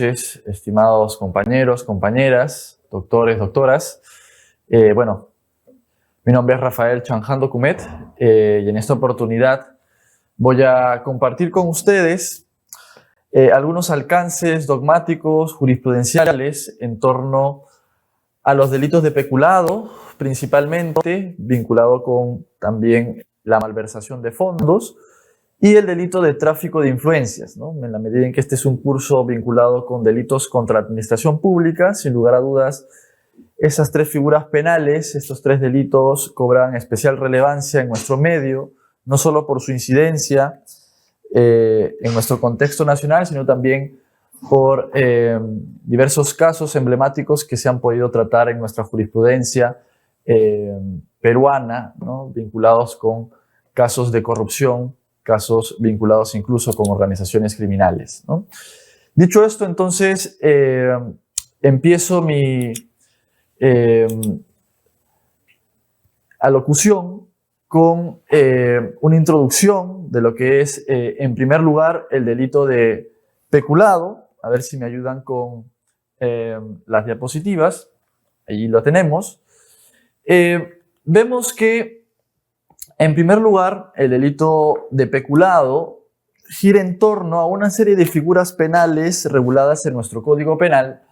Estimados compañeros, compañeras, doctores, doctoras. Mi nombre es Rafael Chanjan Documet y en esta oportunidad voy a compartir con ustedes algunos alcances dogmáticos, jurisprudenciales en torno a los delitos de peculado, principalmente vinculado con también la malversación de fondos, y el delito de tráfico de influencias, ¿no? En la medida en que este es un curso vinculado con delitos contra la administración pública, sin lugar a dudas, esas tres figuras penales, estos tres delitos cobran especial relevancia en nuestro medio, no solo por su incidencia en nuestro contexto nacional, sino también por diversos casos emblemáticos que se han podido tratar en nuestra jurisprudencia peruana, ¿no? Vinculados con casos de corrupción, casos vinculados incluso con organizaciones criminales, ¿no? Dicho esto, entonces, empiezo mi alocución con una introducción de lo que es, en primer lugar, el delito de peculado. A ver si me ayudan con las diapositivas. Allí lo tenemos. Vemos que, en primer lugar, el delito de peculado gira en torno a una serie de figuras penales reguladas en nuestro Código Penal.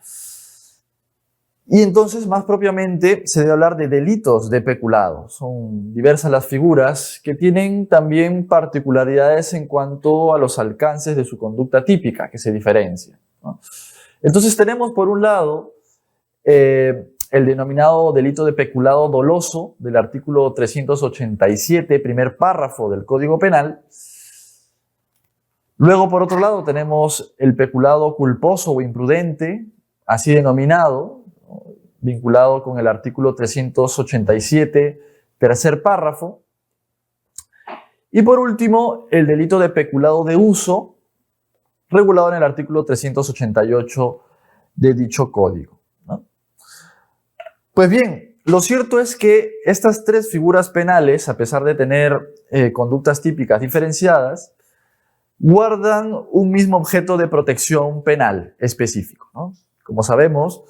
Y entonces, más propiamente, se debe hablar de delitos de peculado. Son diversas las figuras que tienen también particularidades en cuanto a los alcances de su conducta típica, que se diferencian, ¿no? Entonces tenemos, por un lado, el denominado delito de peculado doloso del artículo 387, primer párrafo del Código Penal. Luego, por otro lado, tenemos el peculado culposo o imprudente, así denominado, vinculado con el artículo 387, tercer párrafo. Y por último, el delito de peculado de uso, regulado en el artículo 388 de dicho código, ¿no? Pues bien, lo cierto es que estas tres figuras penales, a pesar de tener conductas típicas diferenciadas, guardan un mismo objeto de protección penal específico, ¿no? Como sabemos,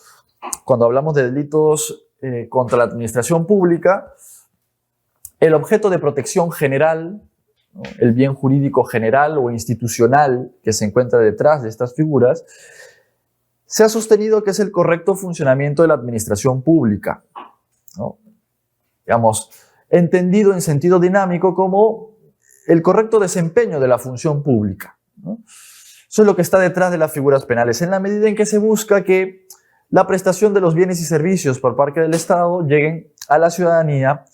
cuando hablamos de delitos contra la administración pública, el objeto de protección general, ¿no? El bien jurídico general o institucional que se encuentra detrás de estas figuras, se ha sostenido que es el correcto funcionamiento de la administración pública, ¿no? Digamos, entendido en sentido dinámico como el correcto desempeño de la función pública, ¿no? Eso es lo que está detrás de las figuras penales, en la medida en que se busca que la prestación de los bienes y servicios por parte del Estado lleguen a la ciudadanía,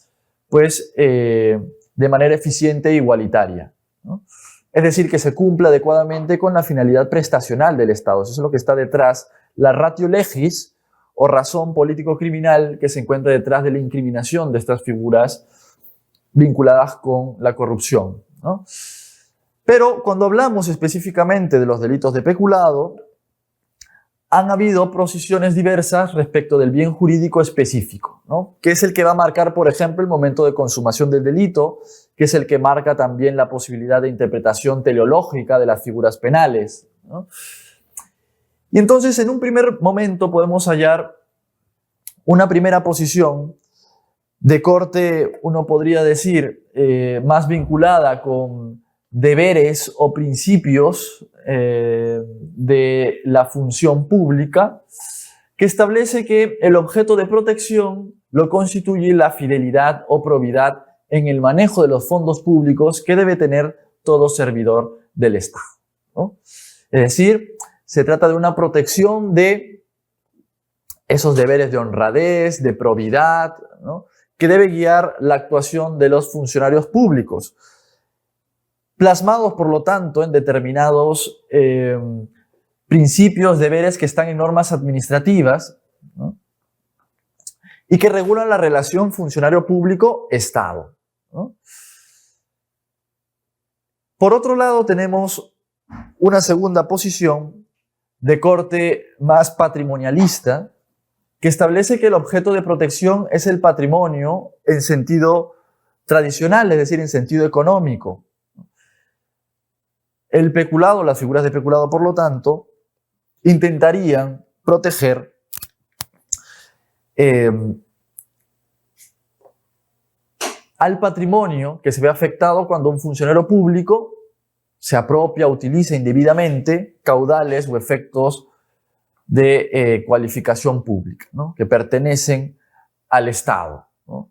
pues, de manera eficiente e igualitaria, ¿no? Es decir, que se cumpla adecuadamente con la finalidad prestacional del Estado. Eso es lo que está detrás, la ratio legis o razón político-criminal que se encuentra detrás de la incriminación de estas figuras vinculadas con la corrupción, ¿no? Pero cuando hablamos específicamente de los delitos de peculado, han habido posiciones diversas respecto del bien jurídico específico, ¿no? Que es el que va a marcar, por ejemplo, el momento de consumación del delito, que es el que marca también la posibilidad de interpretación teleológica de las figuras penales, ¿no? Y entonces, en un primer momento podemos hallar una primera posición de corte, uno podría decir, más vinculada con deberes o principios de la función pública, que establece que el objeto de protección lo constituye la fidelidad o probidad en el manejo de los fondos públicos que debe tener todo servidor del Estado, ¿no? Es decir, se trata de una protección de esos deberes de honradez, de probidad, ¿no?, que debe guiar la actuación de los funcionarios públicos, plasmados, por lo tanto, en determinados principios, deberes que están en normas administrativas, ¿no?, y que regulan la relación funcionario público-Estado, ¿no? Por otro lado, tenemos una segunda posición de corte más patrimonialista, que establece que el objeto de protección es el patrimonio en sentido tradicional, es decir, en sentido económico. El peculado, las figuras de peculado, por lo tanto, intentarían proteger al patrimonio que se ve afectado cuando un funcionario público se apropia, utiliza indebidamente caudales o efectos de cualificación pública, ¿no?, que pertenecen al Estado, ¿no?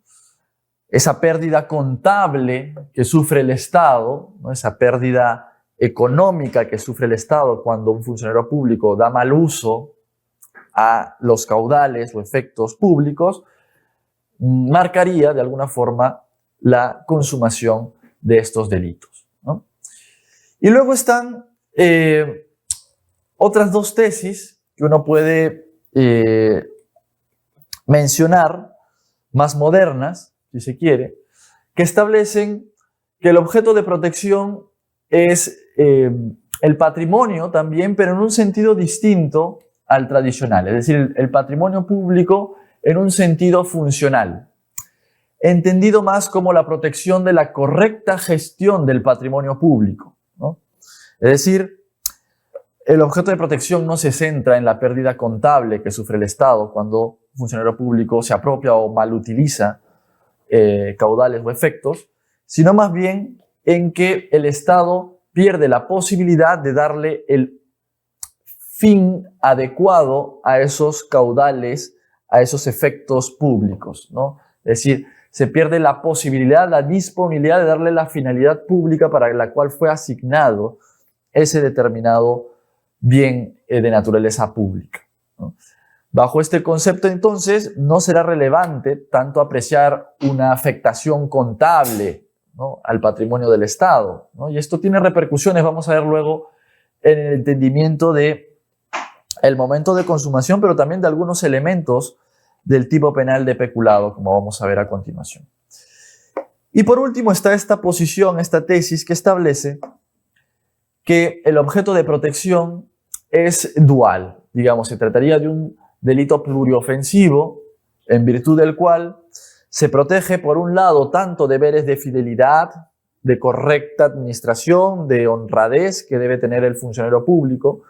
Esa pérdida contable que sufre el Estado, ¿no?, esa pérdida económica que sufre el Estado cuando un funcionario público da mal uso a los caudales o efectos públicos, marcaría de alguna forma la consumación de estos delitos, ¿no? Y luego están otras dos tesis que uno puede mencionar, más modernas, si se quiere, que establecen que el objeto de protección es el patrimonio también, pero en un sentido distinto al tradicional, es decir, el patrimonio público en un sentido funcional, entendido más como la protección de la correcta gestión del patrimonio público, ¿no? Es decir, el objeto de protección no se centra en la pérdida contable que sufre el Estado cuando un funcionario público se apropia o malutiliza caudales o efectos, sino más bien en que el Estado pierde la posibilidad de darle el fin adecuado a esos caudales, a esos efectos públicos, ¿no? Es decir, se pierde la posibilidad, la disponibilidad de darle la finalidad pública para la cual fue asignado ese determinado bien de naturaleza pública, ¿no? Bajo este concepto, entonces, no será relevante tanto apreciar una afectación contable, ¿no?, al patrimonio del Estado, ¿no? Y esto tiene repercusiones, vamos a ver luego, en el entendimiento de el momento de consumación, pero también de algunos elementos del tipo penal de peculado, como vamos a ver a continuación. Y por último está esta posición, esta tesis que establece que el objeto de protección es dual. Digamos, se trataría de un delito pluriofensivo, en virtud del cual se protege, por un lado, tanto deberes de fidelidad, de correcta administración, de honradez que debe tener el funcionario público,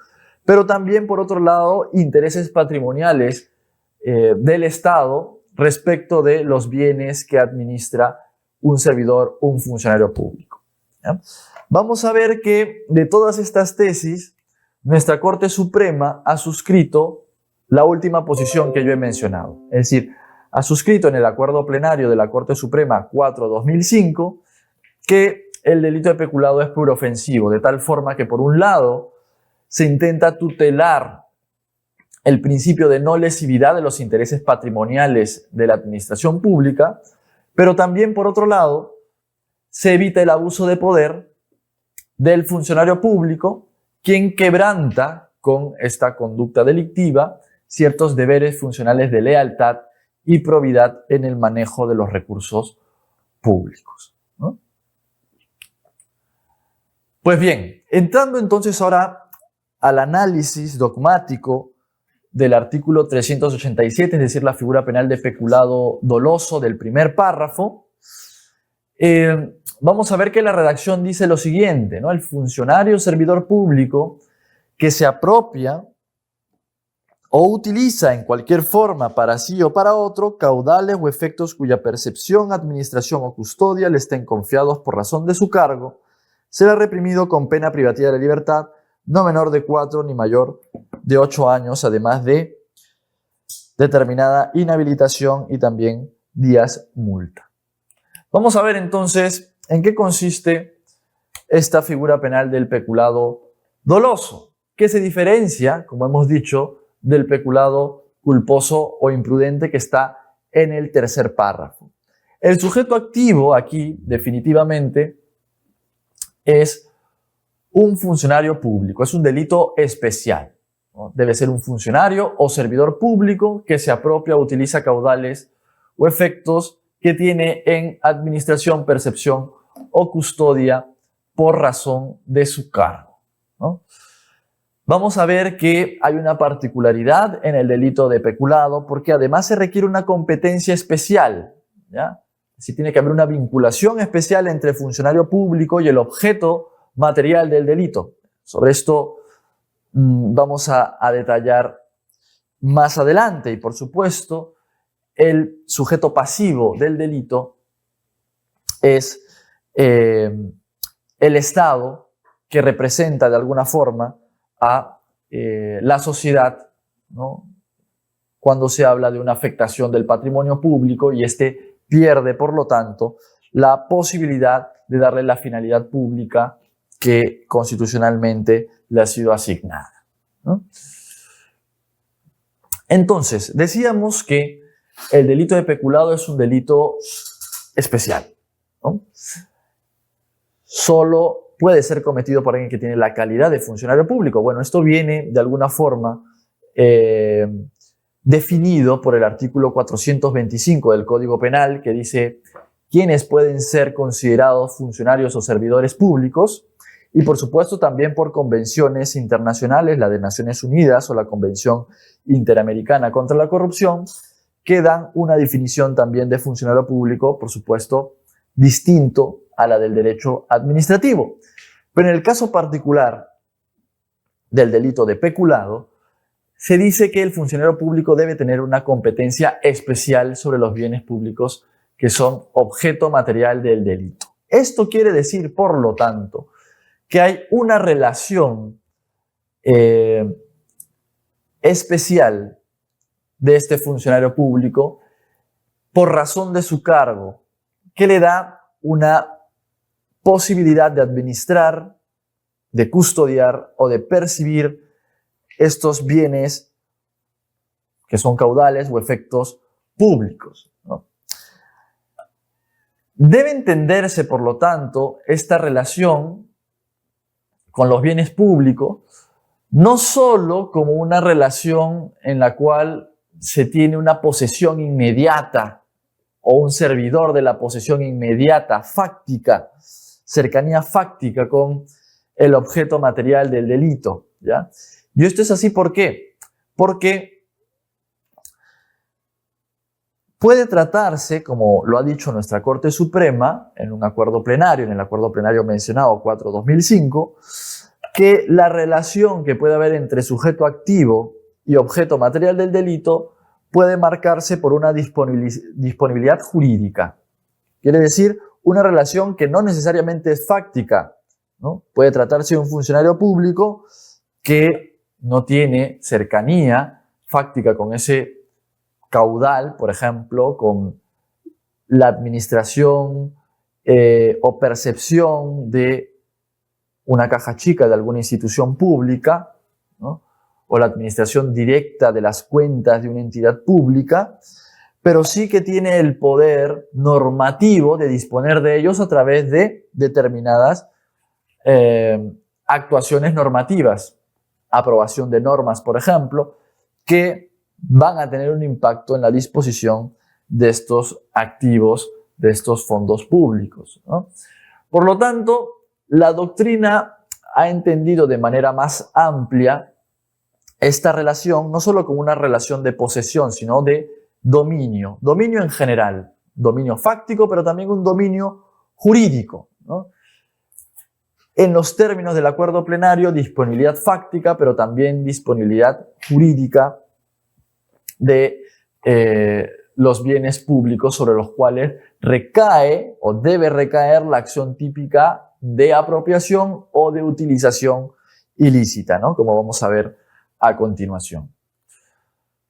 pero también, por otro lado, intereses patrimoniales del Estado respecto de los bienes que administra un servidor, un funcionario público, ¿ya? Vamos a ver que de todas estas tesis, nuestra Corte Suprema ha suscrito la última posición que yo he mencionado. Es decir, ha suscrito en el acuerdo plenario de la Corte Suprema 4/2005 que el delito de peculado es pluriofensivo, de tal forma que, por un lado, se intenta tutelar el principio de no lesividad de los intereses patrimoniales de la administración pública, pero también, por otro lado, se evita el abuso de poder del funcionario público, quien quebranta con esta conducta delictiva ciertos deberes funcionales de lealtad y probidad en el manejo de los recursos públicos, ¿no? Pues bien, entrando entonces ahora al análisis dogmático del artículo 387, es decir, la figura penal de peculado doloso del primer párrafo, vamos a ver que la redacción dice lo siguiente, ¿no? El funcionario servidor público que se apropia o utiliza en cualquier forma para sí o para otro caudales o efectos cuya percepción, administración o custodia le estén confiados por razón de su cargo, será reprimido con pena privativa de la libertad no menor de 4 ni mayor de 8 años, además de determinada inhabilitación y también días multa. Vamos a ver entonces en qué consiste esta figura penal del peculado doloso, que se diferencia, como hemos dicho, del peculado culposo o imprudente que está en el tercer párrafo. El sujeto activo aquí, definitivamente, es un funcionario público, es un delito especial, ¿no? Debe ser un funcionario o servidor público que se apropia o utiliza caudales o efectos que tiene en administración, percepción o custodia por razón de su cargo, ¿no? Vamos a ver que hay una particularidad en el delito de peculado porque además se requiere una competencia especial, ¿ya? Sí, tiene que haber una vinculación especial entre el funcionario público y el objeto material del delito. Sobre esto vamos a detallar más adelante. Y por supuesto, el sujeto pasivo del delito es el Estado, que representa de alguna forma a la sociedad, ¿no? Cuando se habla de una afectación del patrimonio público y este pierde, por lo tanto, la posibilidad de darle la finalidad pública que constitucionalmente le ha sido asignada, ¿no? Entonces, decíamos que el delito de peculado es un delito especial, ¿no? Solo puede ser cometido por alguien que tiene la calidad de funcionario público. Bueno, esto viene de alguna forma definido por el artículo 425 del Código Penal, que dice quiénes pueden ser considerados funcionarios o servidores públicos, y por supuesto también por convenciones internacionales, la de Naciones Unidas o la Convención Interamericana contra la Corrupción, que dan una definición también de funcionario público, por supuesto, distinto a la del derecho administrativo. Pero en el caso particular del delito de peculado, se dice que el funcionario público debe tener una competencia especial sobre los bienes públicos que son objeto material del delito. Esto quiere decir, por lo tanto, que hay una relación especial de este funcionario público por razón de su cargo, que le da una posibilidad de administrar, de custodiar o de percibir estos bienes que son caudales o efectos públicos, ¿no? Debe entenderse, por lo tanto, esta relación con los bienes públicos no solo como una relación en la cual se tiene una posesión inmediata o un servidor de la posesión inmediata, fáctica, cercanía fáctica con el objeto material del delito, ¿ya? Y esto es así, ¿por qué? Porque puede tratarse, como lo ha dicho nuestra Corte Suprema en un acuerdo plenario, en el acuerdo plenario mencionado 4/2005, que la relación que puede haber entre sujeto activo y objeto material del delito puede marcarse por una disponibilidad jurídica. Quiere decir, una relación que no necesariamente es fáctica, ¿no? Puede tratarse de un funcionario público que no tiene cercanía fáctica con ese caudal, por ejemplo, con la administración o percepción de una caja chica de alguna institución pública, ¿no? O la administración directa de las cuentas de una entidad pública, pero sí que tiene el poder normativo de disponer de ellos a través de determinadas actuaciones normativas, aprobación de normas, por ejemplo, que van a tener un impacto en la disposición de estos activos, de estos fondos públicos, ¿no? Por lo tanto, la doctrina ha entendido de manera más amplia esta relación, no solo como una relación de posesión, sino de dominio en general, dominio fáctico, pero también un dominio jurídico, ¿no? En los términos del acuerdo plenario, disponibilidad fáctica, pero también disponibilidad jurídica de los bienes públicos sobre los cuales recae o debe recaer la acción típica de apropiación o de utilización ilícita, ¿no? Como vamos a ver a continuación.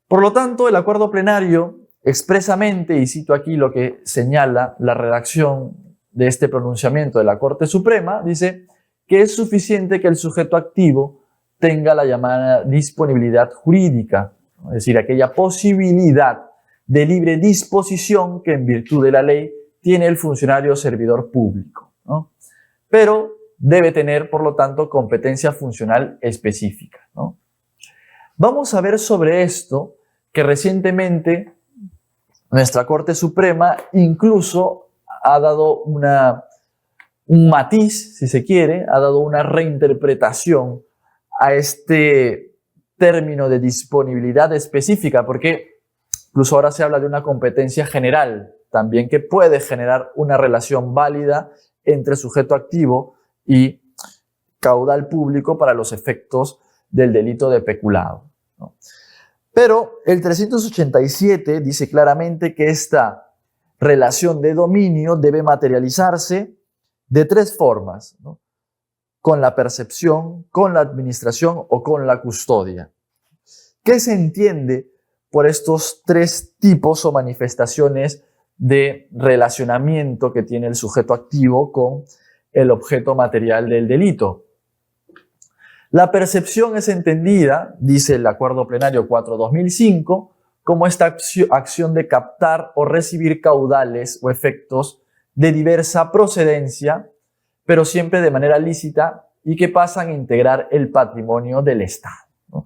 Por lo tanto, el acuerdo plenario expresamente, y cito aquí lo que señala la redacción de este pronunciamiento de la Corte Suprema, dice que es suficiente que el sujeto activo tenga la llamada disponibilidad jurídica, ¿no? Es decir, aquella posibilidad de libre disposición que en virtud de la ley tiene el funcionario servidor público, ¿no? Pero debe tener, por lo tanto, competencia funcional específica, ¿no? Vamos a ver sobre esto que recientemente nuestra Corte Suprema incluso ha dado un matiz, si se quiere, ha dado una reinterpretación a este término de disponibilidad específica, porque incluso ahora se habla de una competencia general también que puede generar una relación válida entre sujeto activo y caudal público para los efectos del delito de peculado, ¿no? Pero el 387 dice claramente que esta relación de dominio debe materializarse de tres formas, ¿no? Con la percepción, con la administración o con la custodia. ¿Qué se entiende por estos tres tipos o manifestaciones de relacionamiento que tiene el sujeto activo con el objeto material del delito? La percepción es entendida, dice el Acuerdo Plenario 4/2005, como esta acción de captar o recibir caudales o efectos de diversa procedencia, pero siempre de manera lícita y que pasan a integrar el patrimonio del Estado, ¿no?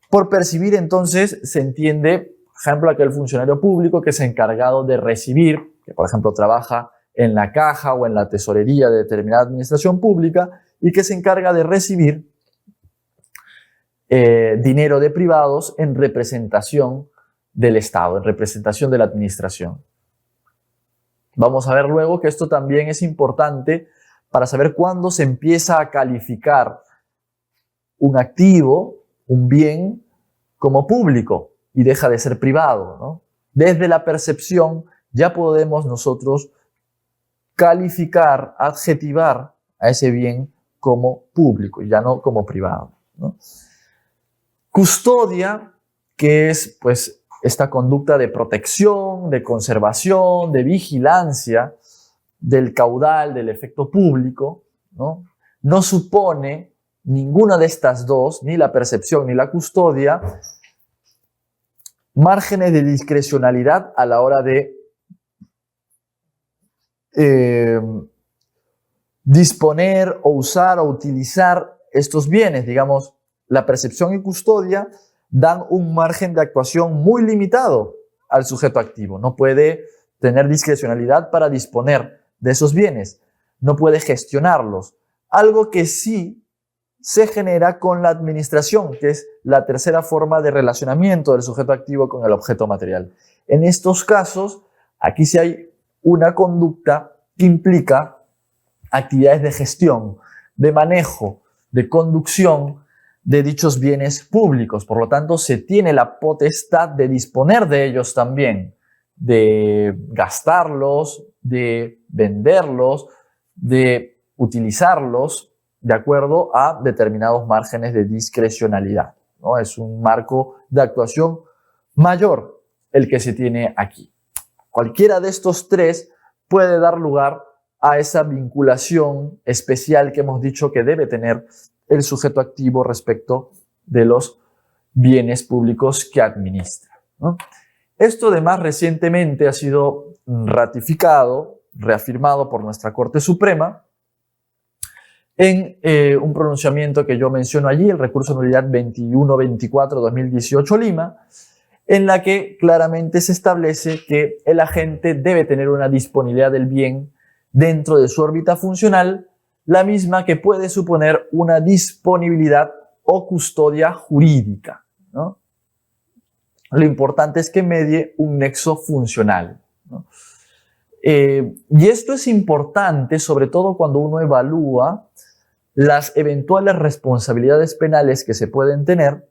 Por percibir, entonces, se entiende, por ejemplo, aquel funcionario público que es encargado de recibir, que por ejemplo trabaja en la caja o en la tesorería de determinada administración pública y que se encarga de recibir dinero de privados en representación del Estado, en representación de la administración. Vamos a ver luego que esto también es importante para saber cuándo se empieza a calificar un activo, un bien, como público y deja de ser privado, ¿no? Desde la percepción ya podemos nosotros calificar, adjetivar a ese bien como público y ya no como privado, ¿no? Custodia, que es pues esta conducta de protección, de conservación, de vigilancia del caudal, del efecto público, ¿no? No supone ninguna de estas dos, ni la percepción ni la custodia, márgenes de discrecionalidad a la hora de disponer o usar o utilizar estos bienes. Digamos, la percepción y custodia dan un margen de actuación muy limitado al sujeto activo. No puede tener discrecionalidad para disponer de esos bienes, no puede gestionarlos. Algo que sí se genera con la administración, que es la tercera forma de relacionamiento del sujeto activo con el objeto material. En estos casos, aquí sí hay una conducta que implica actividades de gestión, de manejo, de conducción de dichos bienes públicos. Por lo tanto, se tiene la potestad de disponer de ellos también, de gastarlos, de venderlos, de utilizarlos de acuerdo a determinados márgenes de discrecionalidad, ¿no? Es un marco de actuación mayor el que se tiene aquí. Cualquiera de estos tres puede dar lugar a esa vinculación especial que hemos dicho que debe tener el sujeto activo respecto de los bienes públicos que administra, ¿no? Esto además recientemente ha sido ratificado, reafirmado por nuestra Corte Suprema en un pronunciamiento que yo menciono allí, el recurso de nulidad 2124/2018 Lima, en la que claramente se establece que el agente debe tener una disponibilidad del bien dentro de su órbita funcional, la misma que puede suponer una disponibilidad o custodia jurídica, ¿no? Lo importante es que medie un nexo funcional, ¿no? Y esto es importante sobre todo cuando uno evalúa las eventuales responsabilidades penales que se pueden tener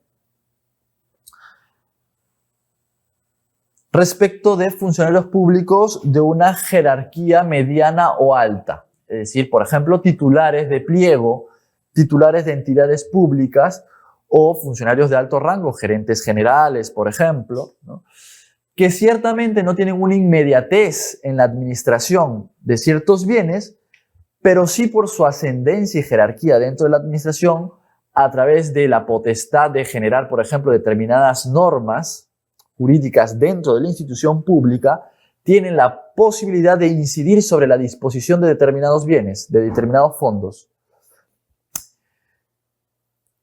respecto de funcionarios públicos de una jerarquía mediana o alta. Es decir, por ejemplo, titulares de pliego, titulares de entidades públicas o funcionarios de alto rango, gerentes generales, por ejemplo, ¿no? Que ciertamente no tienen una inmediatez en la administración de ciertos bienes, pero sí por su ascendencia y jerarquía dentro de la administración, a través de la potestad de generar, por ejemplo, determinadas normas jurídicas dentro de la institución pública, tienen la posibilidad de incidir sobre la disposición de determinados bienes, de determinados fondos.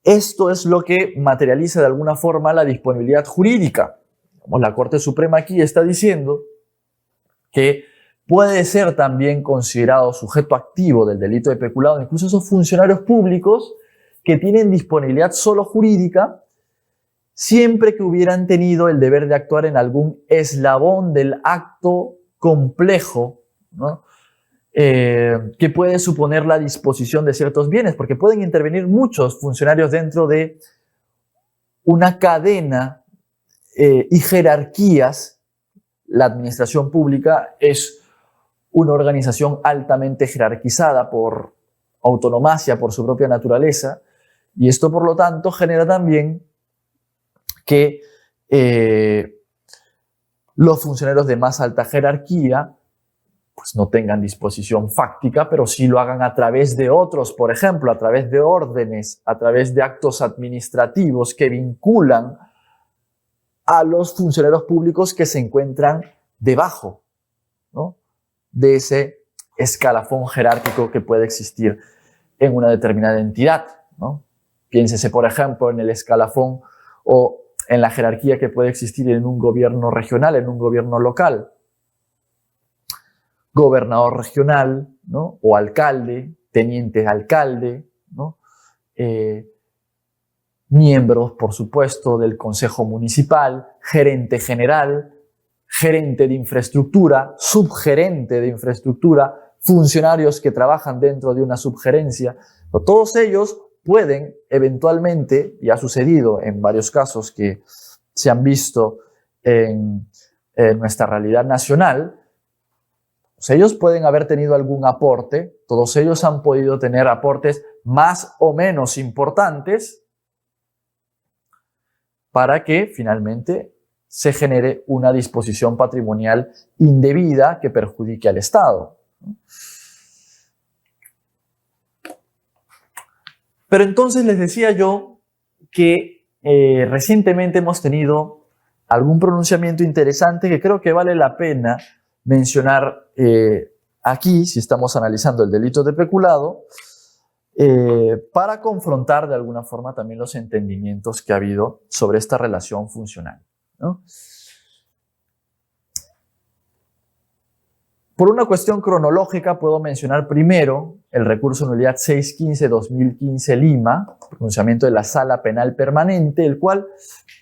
Esto es lo que materializa de alguna forma la disponibilidad jurídica. La Corte Suprema aquí está diciendo que puede ser también considerado sujeto activo del delito de peculado, incluso esos funcionarios públicos que tienen disponibilidad solo jurídica, siempre que hubieran tenido el deber de actuar en algún eslabón del acto complejo, ¿no? Que puede suponer la disposición de ciertos bienes, porque pueden intervenir muchos funcionarios dentro de una cadena y jerarquías. La administración pública es una organización altamente jerarquizada por autonomacia, por su propia naturaleza, y esto, por lo tanto, genera también que los funcionarios de más alta jerarquía pues no tengan disposición fáctica, pero sí lo hagan a través de otros, por ejemplo, a través de órdenes, a través de actos administrativos que vinculan a los funcionarios públicos que se encuentran debajo, ¿no?, de ese escalafón jerárquico que puede existir en una determinada entidad, ¿no? Piénsese, por ejemplo, en el escalafón o en la jerarquía que puede existir en un gobierno regional, en un gobierno local. Gobernador regional, ¿no?, o alcalde, teniente de alcalde, ¿no?, miembros, por supuesto, del Consejo Municipal, gerente general, gerente de infraestructura, subgerente de infraestructura, funcionarios que trabajan dentro de una subgerencia. Todos ellos pueden eventualmente, y ha sucedido en varios casos que se han visto en nuestra realidad nacional, pues ellos pueden haber tenido algún aporte, todos ellos han podido tener aportes más o menos importantes para que finalmente se genere una disposición patrimonial indebida que perjudique al Estado. Pero entonces les decía yo que recientemente hemos tenido algún pronunciamiento interesante que creo que vale la pena mencionar aquí, si estamos analizando el delito de peculado, para confrontar de alguna forma también los entendimientos que ha habido sobre esta relación funcional, ¿no? Por una cuestión cronológica puedo mencionar primero el recurso nulidad 615-2015 Lima, pronunciamiento de la Sala Penal Permanente, el cual,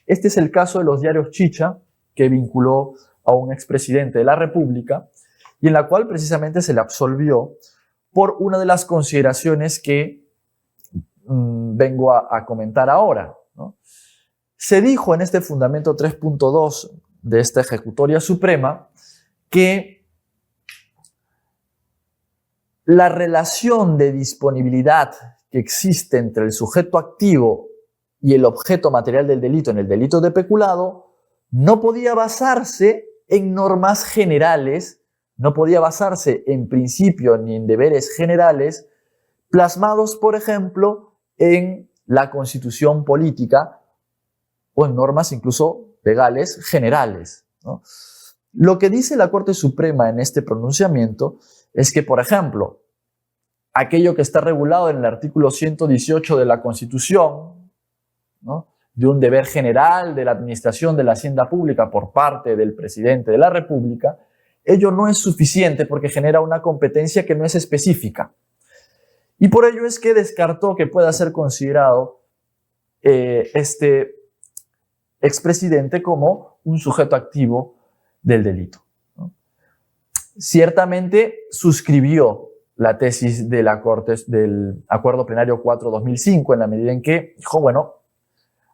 este es el caso de los diarios Chicha, que vinculó a un expresidente de la República, y en la cual precisamente se le absolvió por una de las consideraciones que vengo a comentar ahora, ¿no? Se dijo en este fundamento 3.2 de esta ejecutoria suprema que la relación de disponibilidad que existe entre el sujeto activo y el objeto material del delito en el delito de peculado no podía basarse en normas generales, no podía basarse en principios ni en deberes generales plasmados, por ejemplo, en la Constitución política o en normas incluso legales generales, ¿no? Lo que dice la Corte Suprema en este pronunciamiento es que, por ejemplo, aquello que está regulado en el artículo 118 de la Constitución, ¿no?, de un deber general de la administración de la hacienda pública por parte del presidente de la República, ello no es suficiente porque genera una competencia que no es específica. Y por ello es que descartó que pueda ser considerado este expresidente como un sujeto activo del delito, ¿no? Ciertamente suscribió la tesis de la Corte del Acuerdo Plenario 4-2005 en la medida en que dijo, bueno,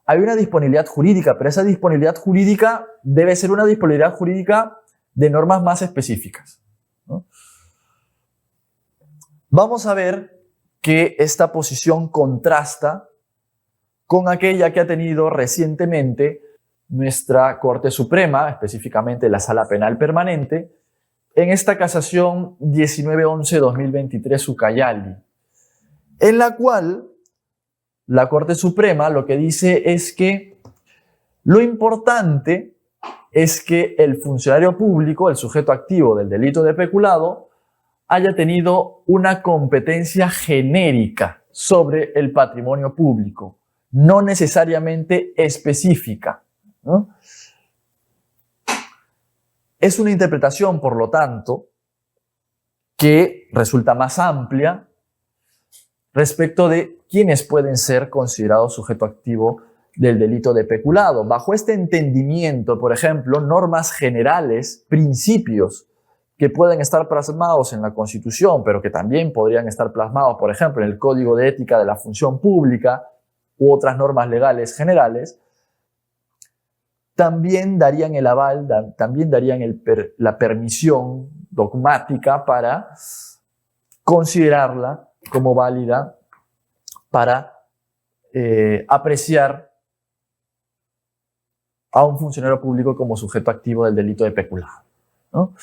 hay una disponibilidad jurídica, pero esa disponibilidad jurídica debe ser una disponibilidad jurídica de normas más específicas, ¿no? Vamos a ver que esta posición contrasta con aquella que ha tenido recientemente nuestra Corte Suprema, específicamente la Sala Penal Permanente, en esta casación 1911-2023 Ucayali, en la cual la Corte Suprema lo que dice es que lo importante es que el funcionario público, el sujeto activo del delito de peculado, haya tenido una competencia genérica sobre el patrimonio público, no necesariamente específica, ¿no? Es una interpretación, por lo tanto, que resulta más amplia respecto de quiénes pueden ser considerados sujeto activo del delito de peculado. Bajo este entendimiento, por ejemplo, normas generales, principios que pueden estar plasmados en la Constitución, pero que también podrían estar plasmados, por ejemplo, en el Código de Ética de la Función Pública u otras normas legales generales, también darían el aval, también darían la permisión dogmática para considerarla como válida para apreciar a un funcionario público como sujeto activo del delito de peculado, ¿no?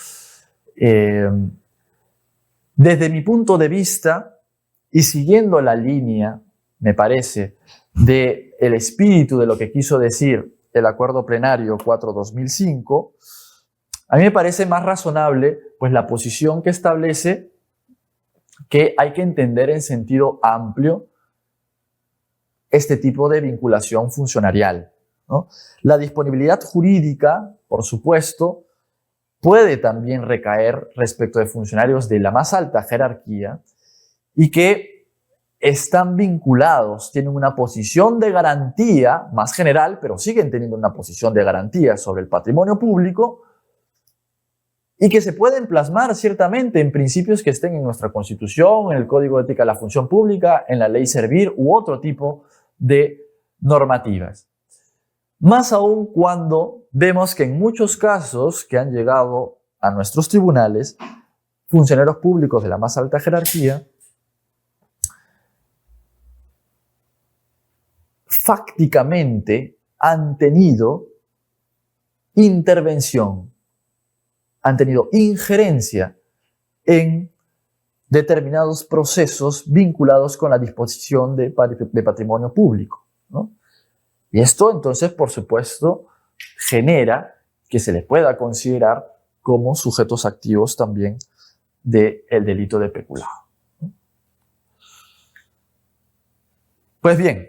Desde mi punto de vista, y siguiendo la línea, me parece, del espíritu de lo que quiso decir el Acuerdo Plenario 4/2005, a mí me parece más razonable pues, la posición que establece que hay que entender en sentido amplio este tipo de vinculación funcionarial, ¿no? La disponibilidad jurídica, por supuesto, puede también recaer respecto de funcionarios de la más alta jerarquía y que están vinculados, tienen una posición de garantía más general, pero siguen teniendo una posición de garantía sobre el patrimonio público y que se pueden plasmar ciertamente en principios que estén en nuestra Constitución, en el Código de Ética de la Función Pública, en la Ley Servir u otro tipo de normativas. Más aún cuando vemos que en muchos casos que han llegado a nuestros tribunales, funcionarios públicos de la más alta jerarquía fácticamente han tenido intervención, han tenido injerencia en determinados procesos vinculados con la disposición de patrimonio público, ¿no? Y esto entonces, por supuesto, genera que se les pueda considerar como sujetos activos también del delito de peculado. Pues bien,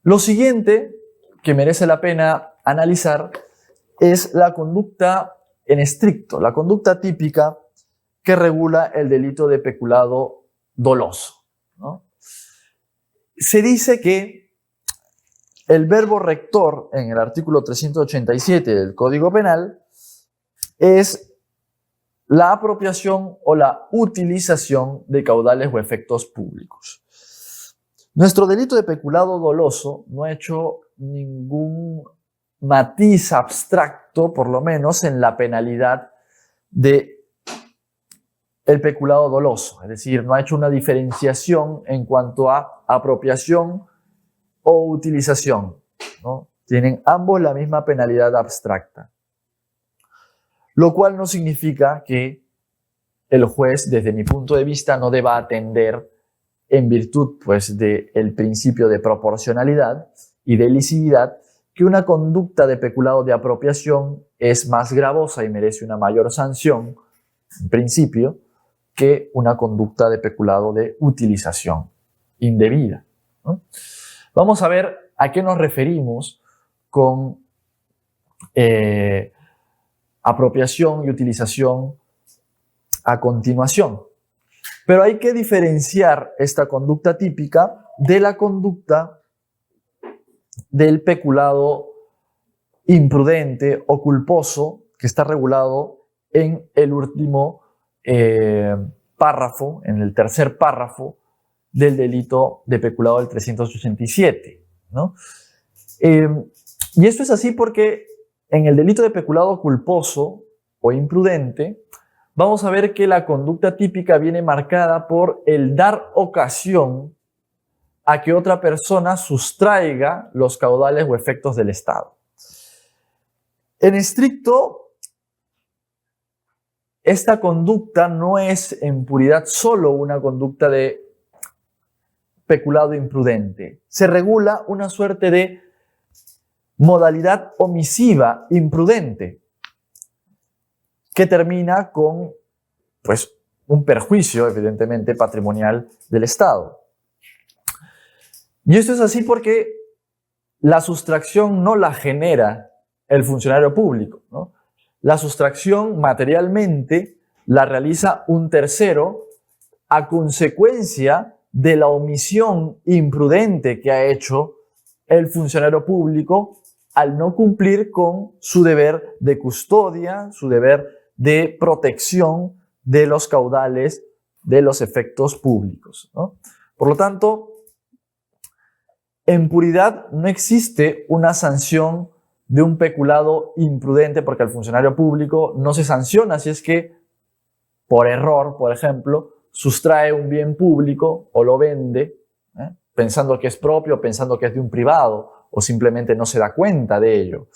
lo siguiente que merece la pena analizar es la conducta en estricto, la conducta típica que regula el delito de peculado doloso, ¿no? Se dice que el verbo rector en el artículo 387 del Código Penal es la apropiación o la utilización de caudales o efectos públicos. Nuestro delito de peculado doloso no ha hecho ningún matiz abstracto, por lo menos en la penalidad de el peculado doloso, es decir, no ha hecho una diferenciación en cuanto a apropiación o utilización, ¿no? Tienen ambos la misma penalidad abstracta, lo cual no significa que el juez, desde mi punto de vista, no deba atender en virtud pues, del principio de proporcionalidad y de lesividad, que una conducta de peculado de apropiación es más gravosa y merece una mayor sanción, en principio, que una conducta de peculado de utilización indebida, ¿no? Vamos a ver a qué nos referimos con apropiación y utilización a continuación. Pero hay que diferenciar esta conducta típica de la conducta del peculado imprudente o culposo que está regulado en el último párrafo, en el tercer párrafo del delito de peculado del 387, ¿no? Y esto es así porque en el delito de peculado culposo o imprudente vamos a ver que la conducta típica viene marcada por el dar ocasión a que otra persona sustraiga los caudales o efectos del Estado. En estricto, esta conducta no es en puridad solo una conducta de peculado imprudente. Se regula una suerte de modalidad omisiva imprudente que termina con pues, un perjuicio, evidentemente, patrimonial del Estado. Y esto es así porque la sustracción no la genera el funcionario público, ¿no? La sustracción materialmente la realiza un tercero a consecuencia de la omisión imprudente que ha hecho el funcionario público al no cumplir con su deber de custodia, su deber de protección de los caudales de los efectos públicos, ¿no? Por lo tanto, En puridad no existe una sanción de un peculado imprudente, porque al funcionario público no se sanciona si es que por error, por ejemplo, sustrae un bien público o lo vende, pensando que es propio, pensando que es de un privado, o simplemente no se da cuenta de ello.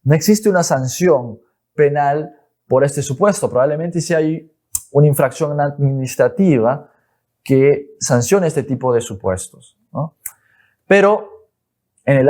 No existe una sanción penal por este supuesto. Probablemente si hay una infracción administrativa que sancione este tipo de supuestos, ¿no? Pero en el